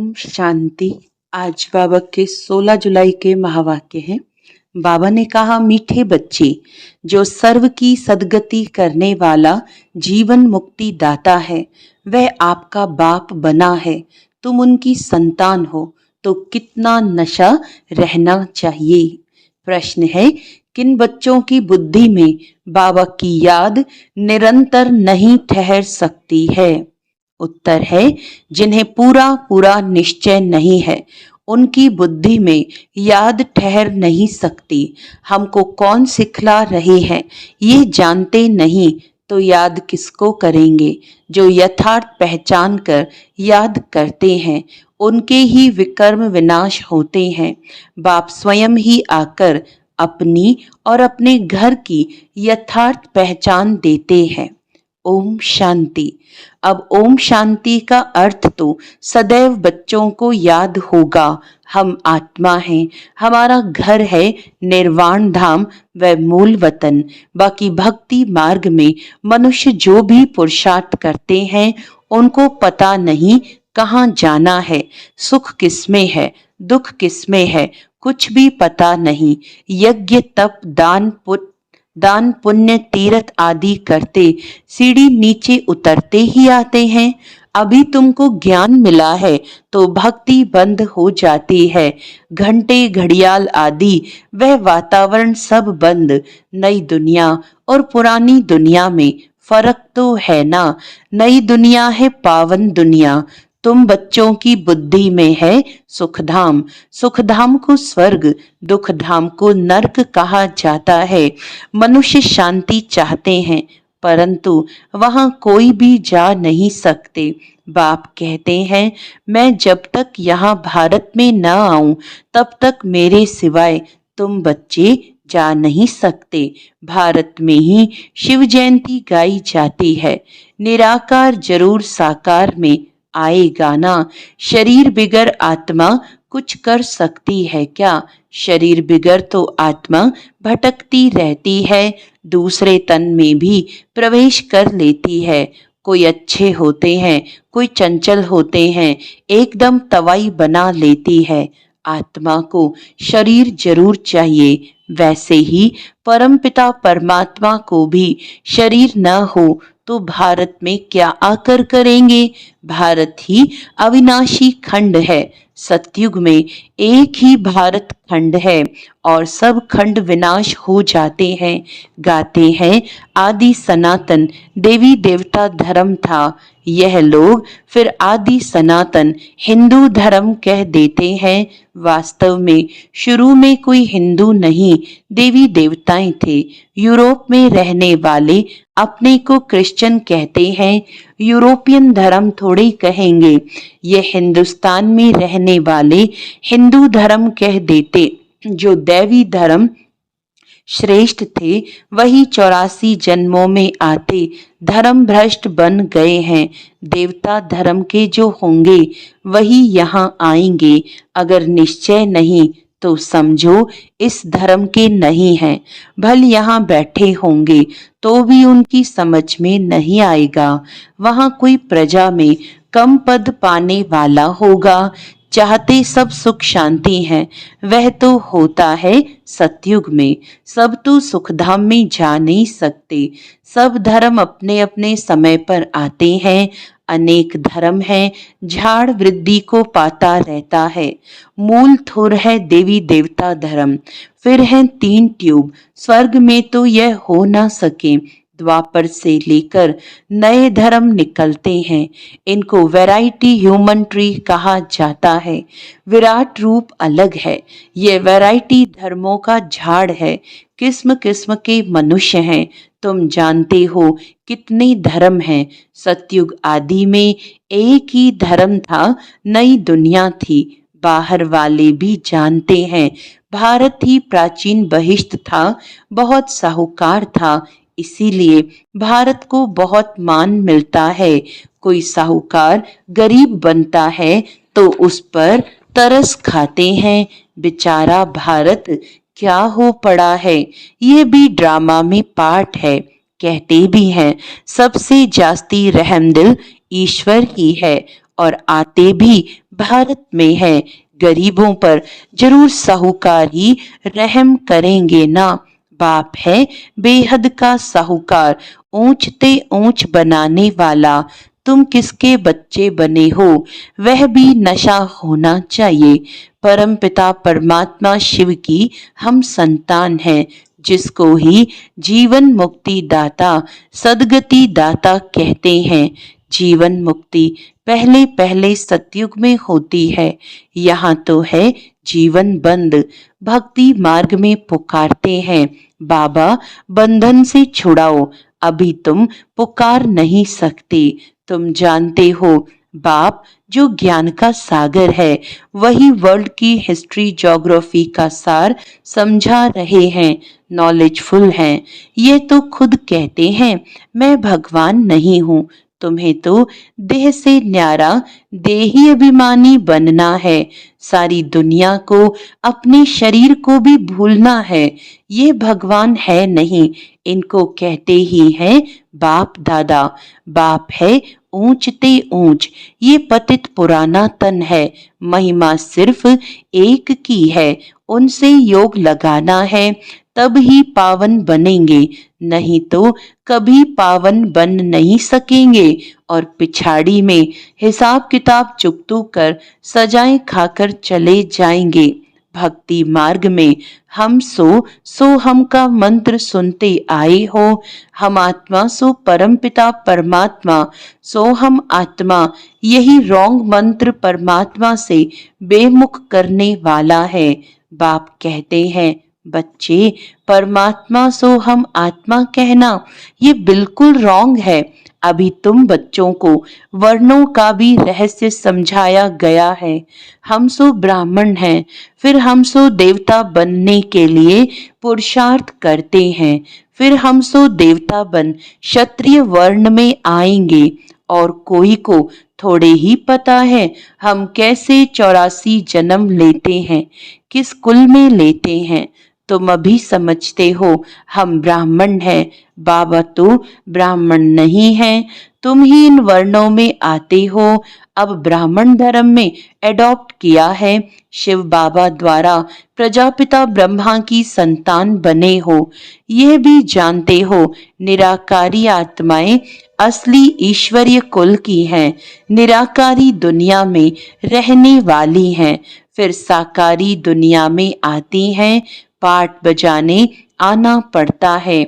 ओम शांति। आज बाबा के 16 जुलाई के महावाक्य हैं। बाबा ने कहा, मीठे बच्चे, जो सर्व की सद्गति करने वाला जीवन मुक्ति दाता है, वह आपका बाप बना है। तुम उनकी संतान हो तो कितना नशा रहना चाहिए। प्रश्न है, किन बच्चों की बुद्धि में बाबा की याद निरंतर नहीं ठहर सकती है? उत्तर है, जिन्हें पूरा पूरा निश्चय नहीं है, उनकी बुद्धि में याद ठहर नहीं सकती। हमको कौन सिखला रहे हैं ये जानते नहीं तो याद किसको करेंगे। जो यथार्थ पहचान कर याद करते हैं उनके ही विकर्म विनाश होते हैं। बाप स्वयं ही आकर अपनी और अपने घर की यथार्थ पहचान देते हैं। ओम शांति। अब ओम शांति का अर्थ तो सदैव बच्चों को याद होगा। हम आत्मा हैं, हमारा घर है निर्वाण धाम व मूल वतन। बाकी भक्ति मार्ग में मनुष्य जो भी पुरुषार्थ करते हैं उनको पता नहीं कहाँ जाना है, सुख किसमें है, दुख किसमें है, कुछ भी पता नहीं। यज्ञ तप दान पुण्य तीर्थ आदि करते सीढ़ी नीचे उतरते ही आते हैं। अभी तुमको ज्ञान मिला है तो भक्ति बंद हो जाती है। घंटे घड़ियाल आदि वह वातावरण सब बंद। नई दुनिया और पुरानी दुनिया में फर्क तो है ना। नई दुनिया है पावन दुनिया। तुम बच्चों की बुद्धि में है सुखधाम। सुखधाम को स्वर्ग, दुखधाम को नरक कहा जाता है। मनुष्य शांति चाहते हैं परंतु वहां कोई भी जा नहीं सकते। बाप कहते हैं, मैं जब तक यहाँ भारत में न आऊं तब तक मेरे सिवाय तुम बच्चे जा नहीं सकते। भारत में ही शिव जयंती गाई जाती है। निराकार जरूर साकार में आएगा ना। शरीर बिगर आत्मा कुछ कर सकती है क्या? शरीर बिगर तो आत्मा भटकती रहती है, दूसरे तन में भी प्रवेश कर लेती है। कोई अच्छे होते हैं, कोई चंचल होते हैं, एकदम तवाई बना लेती है। आत्मा को शरीर जरूर चाहिए। वैसे ही परमपिता परमात्मा को भी शरीर न हो तो भारत में क्या आकर करेंगे? भारत ही अविनाशी खंड है। सतयुग में एक ही भारत खंड है और सब खंड विनाश हो जाते हैं। गाते हैं, आदि सनातन देवी देवता धर्म था। यह लोग फिर आदि सनातन हिंदू धर्म कह देते हैं। वास्तव में शुरू में कोई हिंदू नहीं, देवी देवताएं थे। यूरोप में रहने वाले अपने को क्रिश्चियन कहते हैं, यूरोपियन धर्म थोड़े कहेंगे। ये हिंदुस्तान में रहने वाले हिंदू धर्म कह देते। जो दैवी धर्म श्रेष्ठ थे वही 84 जन्मों में आते धर्म भ्रष्ट बन गए हैं। देवता धर्म के जो होंगे वही यहाँ आएंगे। अगर निश्चय नहीं तो समझो इस धर्म के नहीं हैं। भल यहाँ बैठे होंगे तो भी उनकी समझ में नहीं आएगा। वहाँ कोई प्रजा में कम पद पाने वाला होगा। चाहते सब सुख शांति हैं, वह तो होता है सतयुग में। सब तो सुखधाम में जा नहीं सकते। सब धर्म अपने अपने समय पर आते हैं। अनेक धर्म है, झाड़ वृद्धि को पाता रहता है। मूल थोर है देवी देवता धर्म, फिर है 3 ट्यूब। स्वर्ग में तो यह हो ना सके। द्वापर से लेकर नए धर्म निकलते हैं। इनको वैरायटी ह्यूमन ट्री कहा जाता है। विराट रूप अलग है, ये वैरायटी धर्मों का झाड़ है। किस्म किस्म के मनुष्य हैं। तुम जानते हो कितने धर्म हैं। सतयुग आदि में एक ही धर्म था, नई दुनिया थी। बाहर वाले भी जानते हैं भारत ही प्राचीन बहिष्ठ था, बहुत साहूकार था। इसीलिए भारत को बहुत मान मिलता है। कोई साहूकार गरीब बनता है तो उस पर तरस खाते हैं। बेचारा भारत क्या हो पड़ा है। ये भी ड्रामा में पार्ट है। कहते भी हैं सबसे जास्ती रहमदिल ईश्वर ही है और आते भी भारत में है। गरीबों पर जरूर साहूकार ही रहम करेंगे ना। बाप है बेहद का साहूकार, ऊंचते ऊंच बनाने वाला। तुम किसके बच्चे बने हो, वह भी नशा होना चाहिए। परमपिता परमात्मा शिव की हम संतान हैं, जिसको ही जीवन मुक्ति दाता, सदगति दाता कहते हैं। जीवन मुक्ति पहले पहले सतयुग में होती है, यहाँ तो है जीवन बंद। भक्ति मार्ग में पुकारते हैं, बाबा बंधन से छुड़ाओ। अभी तुम पुकार नहीं सकते। तुम जानते हो बाप जो ज्ञान का सागर है, वही वर्ल्ड की हिस्ट्री ज्योग्राफी का सार समझा रहे हैं, नॉलेजफुल हैं। ये तो खुद कहते हैं मैं भगवान नहीं हूँ। तुम्हें तो देह से न्यारा देही अभिमानी बनना है। सारी दुनिया को, अपने शरीर को भी भूलना है। ये भगवान है नहीं, इनको कहते ही हैं बाप दादा। बाप है ऊंचते ऊंच, ये पतित पुराना तन है। महिमा सिर्फ एक की है, उनसे योग लगाना है, तब ही पावन बनेंगे, नहीं तो कभी पावन बन नहीं सकेंगे। और पिछाड़ी में हिसाब किताब चुकतू कर सजाएं खाकर चले जाएंगे। भक्ति मार्ग में हम सो हम का मंत्र सुनते आए हो। हम आत्मा सो परम पिता परमात्मा, सो हम आत्मा। यही रॉन्ग मंत्र परमात्मा से बेमुख करने वाला है। बाप कहते हैं बच्चे, परमात्मा सो हम आत्मा कहना ये बिल्कुल रॉन्ग है। अभी तुम बच्चों को वर्णों का भी रहस्य समझाया गया है। हम सो ब्राह्मण हैं, फिर हम सो देवता बनने के लिए पुरुषार्थ करते हैं। फिर हम सो देवता बन क्षत्रिय वर्ण में आएंगे। और कोई को थोड़े ही पता है हम कैसे 84 जन्म लेते हैं, किस कुल में लेते हैं। तुम अभी समझते हो हम ब्राह्मण हैं, बाबा तो ब्राह्मण नहीं हैं। तुम ही इन वर्णों में आते हो। अब ब्राह्मण धर्म में एडॉप्ट किया है। शिव बाबा द्वारा प्रजापिता ब्रह्मा की संतान बने हो। यह भी जानते हो निराकारी आत्माएं असली ईश्वरीय कुल की हैं, निराकारी दुनिया में रहने वाली हैं, फिर साकारी दुनिया में आती हैं। पाठ बजाने आना पड़ता है।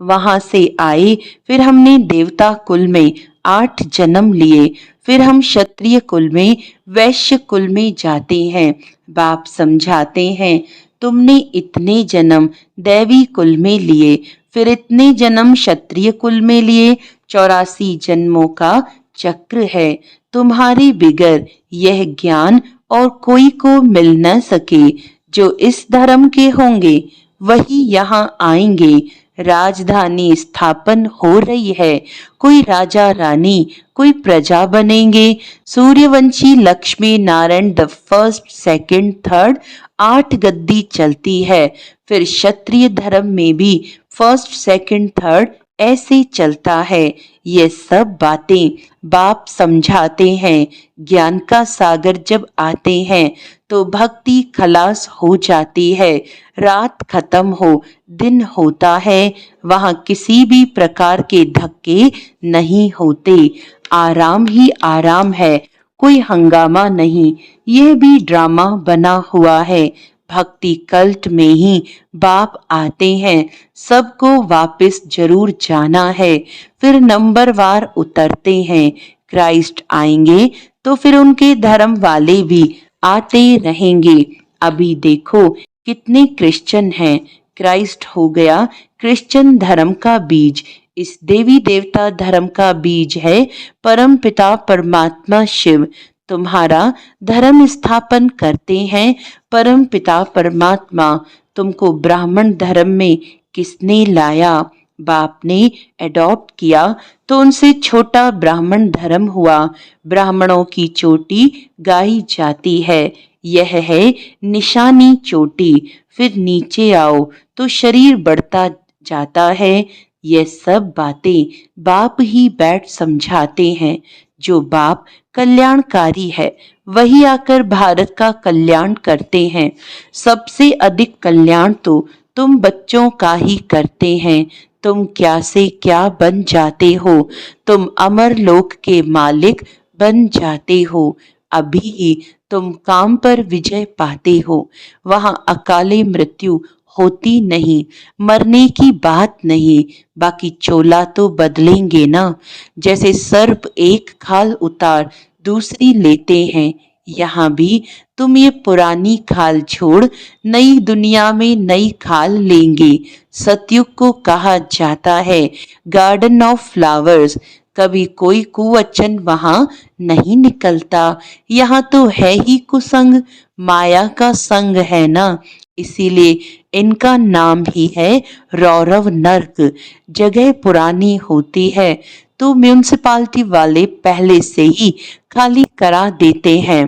वहां से आए, फिर हमने देवता कुल में 8 जन्म लिए। फिर हम क्षत्रिय कुल में, वैश्य कुल में जाते हैं। बाप समझाते हैं तुमने इतने जन्म दैवी कुल में लिए, फिर इतने जन्म क्षत्रिय कुल में लिए। 84 जन्मों का चक्र है। तुम्हारे बिगर यह ज्ञान और कोई को मिल न सके। जो इस धर्म के होंगे वही यहाँ आएंगे। राजधानी स्थापन हो रही है। कोई राजा रानी, कोई प्रजा बनेंगे। Suryavanshi Lakshmi Narayan the first second third 8 गद्दी चलती है। फिर क्षत्रिय धर्म में भी फर्स्ट सेकंड थर्ड ऐसे चलता है। ये सब बातें बाप समझाते हैं। ज्ञान का सागर जब आते हैं तो भक्ति खलास हो जाती है। रात खत्म हो, दिन होता है। वहां किसी भी प्रकार के धक्के नहीं होते। आराम ही आराम है, कोई हंगामा नहीं। यह भी ड्रामा बना हुआ है। भक्ति कल्ट में ही बाप आते हैं। सबको वापस जरूर जाना है। फिर नंबरवार उतरते हैं। क्राइस्ट आएंगे तो फिर उनके धर्म वाले भी आते रहेंगे। अभी देखो कितने क्रिश्चियन हैं। क्राइस्ट हो गया क्रिश्चियन धर्म का बीज। इस देवी देवता धर्म का बीज है परम पिता परमात्मा शिव। तुम्हारा धर्म स्थापन करते हैं परम पिता परमात्मा। तुमको ब्राह्मण धर्म में किसने लाया? बाप ने एडॉप्ट किया तो उनसे छोटा ब्राह्मण धर्म हुआ। ब्राह्मणों की चोटी गाई जाती है। यह है निशानी चोटी। फिर नीचे आओ तो शरीर बढ़ता जाता है। ये सब बातें बाप ही बैठ समझाते हैं। जो बाप कल्याणकारी है वही आकर भारत का कल्याण करते हैं। सबसे अधिक कल्याण तो तुम बच्चों का ही करते हैं। तुम क्या से क्या बन जाते हो, तुम अमर लोक के मालिक बन जाते हो। अभी ही तुम काम पर विजय पाते हो, वहां अकाले मृत्यु होती नहीं, मरने की बात नहीं। बाकी चोला तो बदलेंगे ना, जैसे सर्प एक खाल उतार दूसरी लेते हैं। यहाँ भी तुम ये पुरानी खाल छोड़ नई दुनिया में नई खाल लेंगे। सतयुग को कहा जाता है गार्डन ऑफ फ्लावर्स। कभी कोई कुवचन वहां नहीं निकलता। यहाँ तो है ही कुसंग, माया का संग है ना, इसीलिए इनका नाम ही है रौरव नर्क। जगह पुरानी होती है तो म्यूनिसिपालिटी वाले पहले से ही खाली करा देते हैं।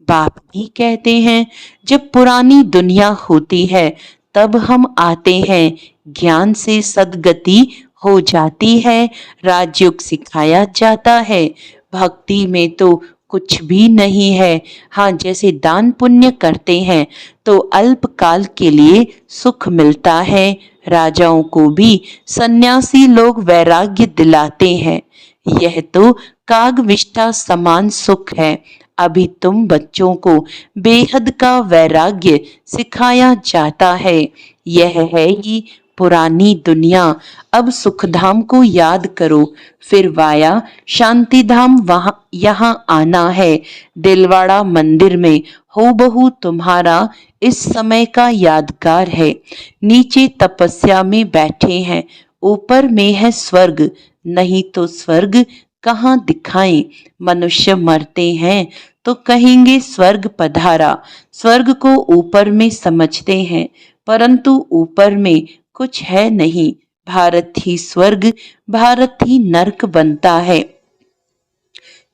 बाप भी कहते हैं जब पुरानी दुनिया होती है तब हम आते हैं, ज्ञान से सद्गति हो जाती है, राजयोग सिखाया जाता है। भक्ति में तो कुछ भी नहीं है। हाँ, जैसे दान पुण्य करते हैं तो अल्पकाल के लिए सुख मिलता है। राजाओं को भी सन्यासी लोग वैराग्य दिलाते हैं। यह तो कागविष्ठा समान सुख है। अभी तुम बच्चों को बेहद का वैराग्य सिखाया जाता है। यह है ही पुरानी दुनिया। अब सुखधाम को याद करो, फिर वाया शांतिधाम वहां यहाँ आना है। दिलवाड़ा मंदिर में हूबहू तुम्हारा इस समय का यादगार है। नीचे तपस्या में बैठे हैं, ऊपर में है स्वर्ग। नहीं तो स्वर्ग कहाँ दिखाएं। मनुष्य मरते हैं तो कहेंगे स्वर्ग पधारा। स्वर्ग को ऊपर में समझते हैं, परंतु ऊपर में कुछ है नहीं। भारत ही स्वर्ग, भारत ही नरक बनता है।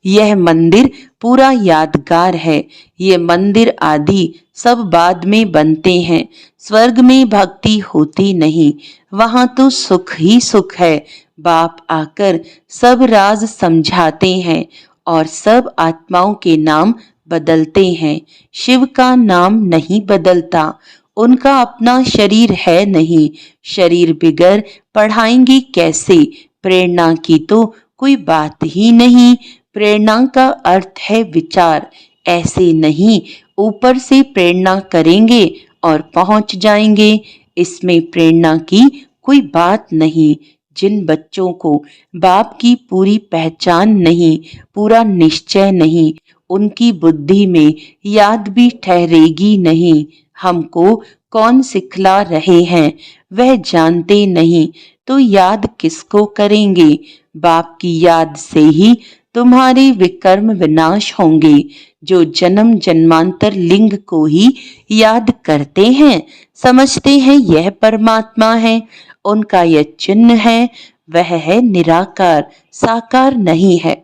यह मंदिर पूरा यादगार है। ये मंदिर आदि सब बाद में बनते हैं। स्वर्ग में भक्ति होती नहीं, वहां तो सुख ही सुख है। बाप आकर सब राज समझाते हैं और सब आत्माओं के नाम बदलते हैं। शिव का नाम नहीं बदलता, उनका अपना शरीर है नहीं। शरीर बिगर पढ़ाएंगे कैसे। प्रेरणा की तो कोई बात ही नहीं। प्रेरणा का अर्थ है विचार, ऐसे नहीं ऊपर से प्रेरणा करेंगे और पहुंच जाएंगे। इसमें प्रेरणा की कोई बात नहीं। जिन बच्चों को बाप की पूरी पहचान नहीं, पूरा निश्चय नहीं, उनकी बुद्धि में याद भी ठहरेगी नहीं। हमको कौन सिखला रहे हैं वह जानते नहीं तो याद किसको करेंगे। बाप की याद से ही तुम्हारे विकर्म विनाश होंगे। जो जन्म जन्मांतर लिंग को ही याद करते हैं, समझते हैं यह परमात्मा है, उनका यह चिन्ह है, वह है निराकार, साकार नहीं है।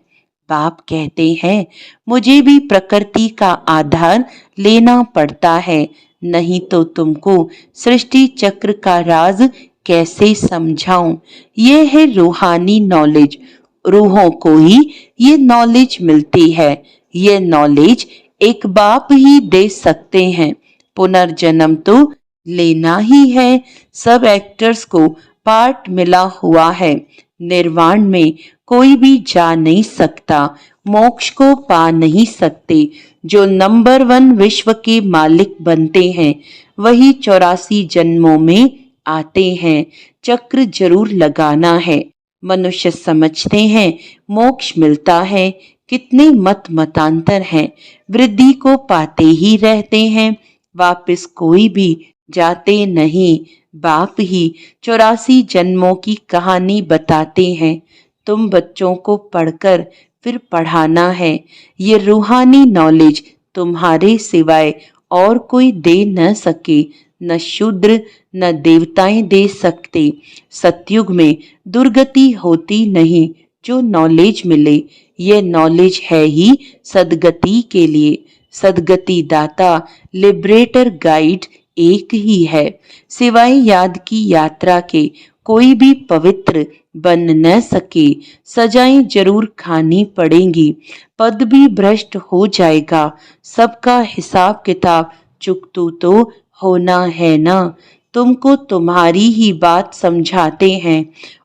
बाप कहते हैं मुझे भी प्रकृति का आधार लेना पड़ता है, नहीं तो तुमको सृष्टि चक्र का राज कैसे समझाऊं। यह है रूहानी नॉलेज। रूहों को ही ये नॉलेज मिलती है। ये नॉलेज एक बाप ही दे सकते हैं। पुनर्जन्म तो लेना ही है। सब एक्टर्स को पार्ट मिला हुआ है। निर्वाण में कोई भी जा नहीं सकता, मोक्ष को पा नहीं सकते। जो नंबर 1 विश्व के मालिक बनते हैं वही 84 जन्मों में आते हैं। चक्र जरूर लगाना है। मनुष्य समझते हैं मोक्ष मिलता है, कितने मत मतांतर हैं, वृद्धि को पाते ही रहते हैं, वापस कोई भी जाते नहीं। बाप ही 84 जन्मों की कहानी बताते हैं। तुम बच्चों को पढ़कर फिर पढ़ाना है। ये रूहानी नॉलेज तुम्हारे सिवाय और कोई दे न सके। न शूद्र न देवताएं दे सकते। सतयुग में दुर्गति होती नहीं। जो नॉलेज मिले ये नॉलेज है ही सदगति के लिए। सदगति दाता लिबरेटर गाइड एक ही है। सिवाय याद की यात्रा के कोई भी पवित्र बन न सके। सजाएं जरूर खानी पड़ेंगी, पद भी भ्रष्ट हो जाएगा, सबका हिसाब किताब चुकतू तो होना है ना। तुमको तुम्हारी ही बात समझाते हैं,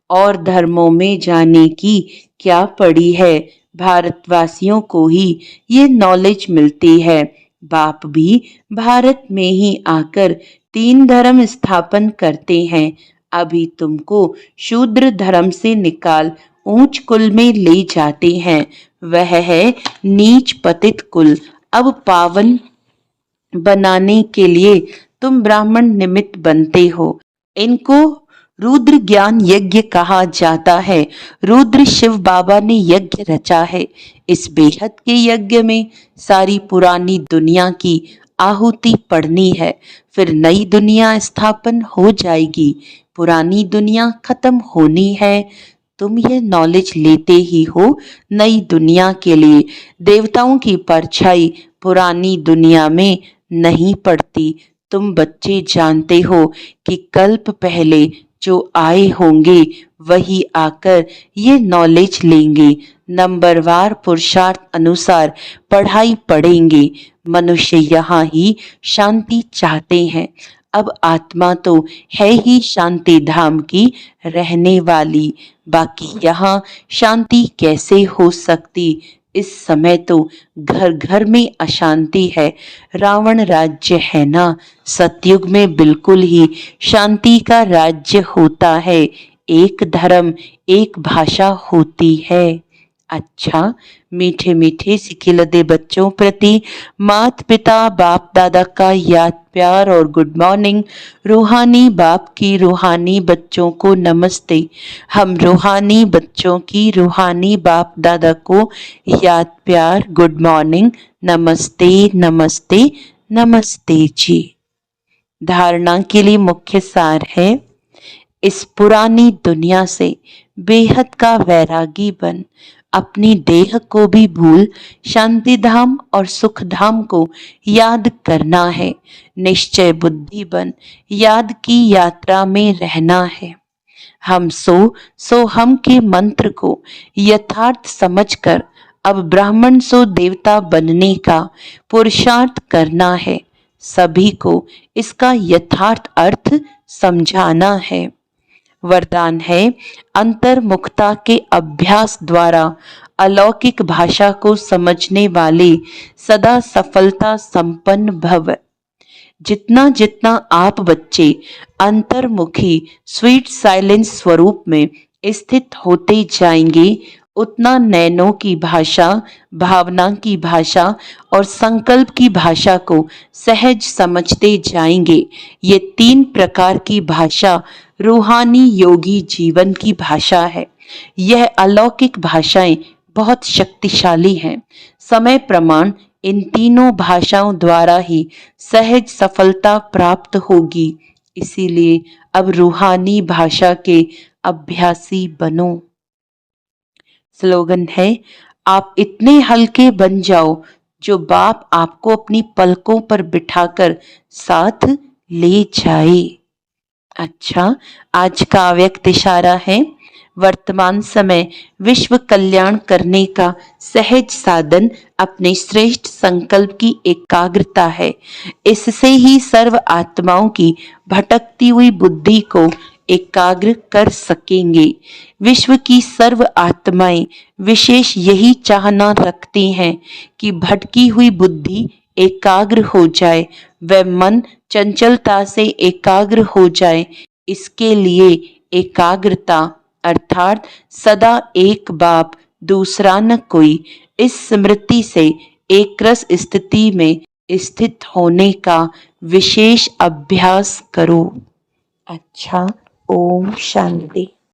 और धर्मों में जाने की क्या पड़ी है। भारतवासियों को ही ये नॉलेज मिलती है। बाप भी भारत में ही आकर 3 धर्म स्थापन करते हैं। अभी तुमको शूद्र धर्म से निकाल ऊंच कुल में ले जाते हैं, वह है नीच पतित कुल। अब पावन बनाने के लिए तुम ब्राह्मण निमित्त बनते हो। इनको रुद्र ज्ञान यज्ञ कहा जाता है। रुद्र शिव बाबा ने यज्ञ रचा है। इस बेहद के यज्ञ में सारी पुरानी दुनिया की आहुति पड़नी है, फिर नई दुनिया स्थापन हो जाएगी। पुरानी दुनिया खत्म होनी है। तुम ये नॉलेज लेते ही हो नई दुनिया के लिए। देवताओं की परछाई पुरानी दुनिया में नहीं पड़ती। तुम बच्चे जानते हो कि कल्प पहले जो आए होंगे वही आकर ये नॉलेज लेंगे। नंबरवार पुरुषार्थ अनुसार पढ़ाई पढ़ेंगे। मनुष्य यहाँ ही शांति चाहते हैं। अब आत्मा तो है ही शांति धाम की रहने वाली, बाकी यहाँ शांति कैसे हो सकती। इस समय तो घर घर में अशांति है। रावण राज्य है ना। सतयुग में बिल्कुल ही शांति का राज्य होता है। एक धर्म एक भाषा होती है। अच्छा, मीठे मीठे सिखिलदे बच्चों प्रति माता पिता बाप दादा का याद प्यार और गुड मॉर्निंग। रूहानी बाप की रूहानी बच्चों को नमस्ते। हम रूहानी बच्चों की रूहानी बाप दादा को याद प्यार गुड मॉर्निंग, नमस्ते नमस्ते नमस्ते जी। धारणा के लिए मुख्य सार है, इस पुरानी दुनिया से बेहद का वैरागी बन अपनी देह को भी भूल शांति धाम और सुख धाम को याद करना है। निश्चय बुद्धि बन याद की यात्रा में रहना है। हम सो हम के मंत्र को यथार्थ समझकर अब ब्राह्मण सो देवता बनने का पुरुषार्थ करना है। सभी को इसका यथार्थ अर्थ समझाना है। वरदान है, अंतर्मुखता के अभ्यास द्वारा अलौकिक भाषा को समझने वाले सदा सफलता संपन्न भव। जितना जितना आप बच्चे अंतर्मुखी स्वीट साइलेंस स्वरूप में स्थित होते जाएंगे, उतना नैनों की भाषा, भावना की भाषा और संकल्प की भाषा को सहज समझते जाएंगे। ये 3 प्रकार की भाषा रूहानी योगी जीवन की भाषा है। यह अलौकिक भाषाएं बहुत शक्तिशाली हैं। समय प्रमाण इन तीनों भाषाओं द्वारा ही सहज सफलता प्राप्त होगी। इसीलिए अब रूहानी भाषा के अभ्यासी बनो। स्लोगन है, आप इतने हल्के बन जाओ जो बाप आपको अपनी पलकों पर बिठाकर साथ ले जाए। अच्छा, आज का अव्यक्त इशारा है, वर्तमान समय विश्व कल्याण करने का सहज साधन अपने श्रेष्ठ संकल्प की एकाग्रता है। इससे ही सर्व आत्माओं की भटकती हुई बुद्धि को एकाग्र कर सकेंगे। विश्व की सर्व आत्माएं विशेष यही चाहना रखती हैं कि भटकी हुई बुद्धि एकाग्र हो जाए, वह मन चंचलता से एकाग्र हो जाए। इसके लिए एकाग्रता अर्थात सदा एक बाप दूसरा न कोई, इस स्मृति से एक रस स्थिति में स्थित होने का विशेष अभ्यास करो। अच्छा, ओम शांति।